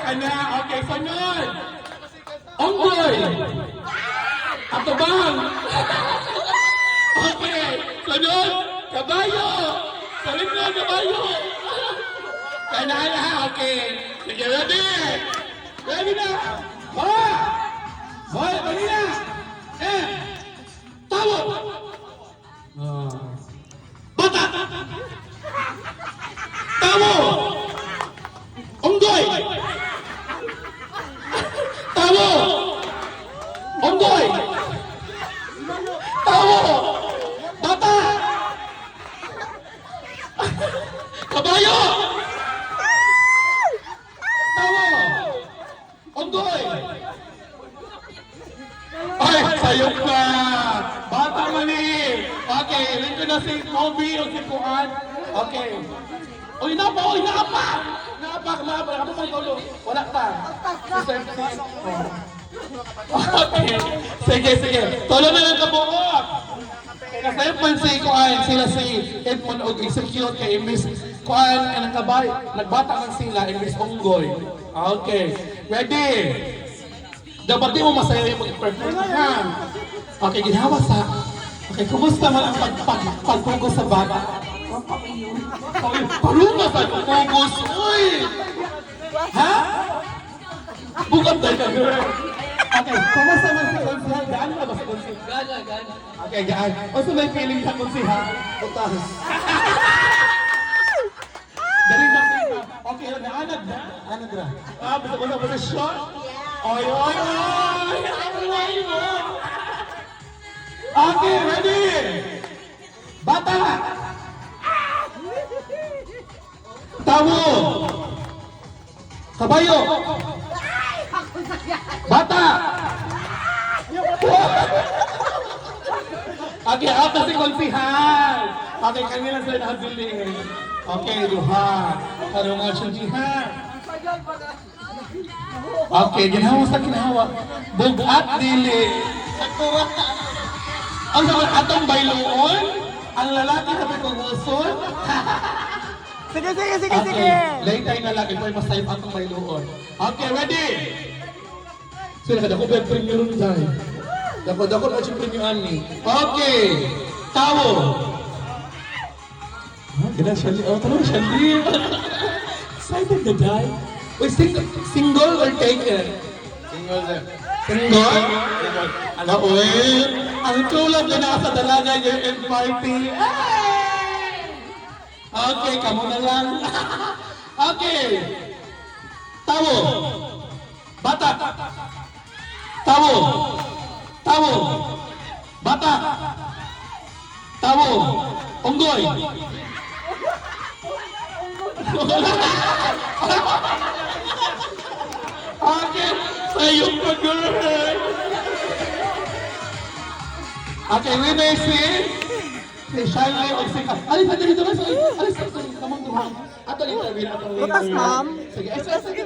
ka na. Okay, sunod. Onggoy. Atubang. Okay, sunod. Kabayo. Sunod, kabayo. Kanala, okay. Sige, ready? Ready na? Hoy! Hoy, ready na? Tawo! Bata! Tawo! Onggoy! Tawo! Onggoy! Tawo! Bata! Kabayo! Tawo! Onggoy! Ay, sayok ka! Bata mali! Okay, rin ko na si Kobe o si Kuan. Okay. Uy, napa! Uy, napa! Napa! Napa pa ikaw. Wala ka. Okay. Sige, sige. Tolo na lang kabuok. Kasi po si Kuan, sila si Edmond og execute kay Miss Kuan kanang kabay. Nagbata man sila Miss Onggoy. Okay. Ready? Dapat di mo masaya yung mag-perform ha. Okay, ginawa sa... Okay, kumusta man ang pagpugos sa bata? Parunga sa pagpugos! Uy! Ha? Bukod tayo ka, girl. Okay, kumusta man sa konsiha? Gaan na ba sa konsiha? Gaan. Okay, gaan. O sa may feeling sa konsiha? Utas. Dali na kita. Okay, naanad na. Anad na. Basta ba sa shot? Oy! Okay, ready? Bata! Tawo! Kabayo! Bata! Okay, ako si konsihan! Okay, kanila sila nabiling. Okay, duha. Karungan siya jihan. Okay, ginawa sa ginawa. Bugat dili. Ang sabi atong bayloon, ang lalaki sa pagkuguson. Sige. Laytay na lang, ito ay masayip atong bayloon. Okay, ready? Sila ka, dako ba yung premium ron dahil? Dako na yung premium ani. Okay, tawo. Ganun siya, talaga siya. Excited na dahil. Wait, single or taken? Single sir. Single? Ano, uy? Ang tulad na nasa dalaga niya in party. Okay, kamo na lang. Okay. Tawo. Bata. Tawo. Bata. Tawo. Onggoy. Okay, sayok pa, girl. Okay, we may see si Shiley o si Kat. Alis, dito na. Alis, kamang duha. Ato, interview. Butas, ma'am. Sige, sige.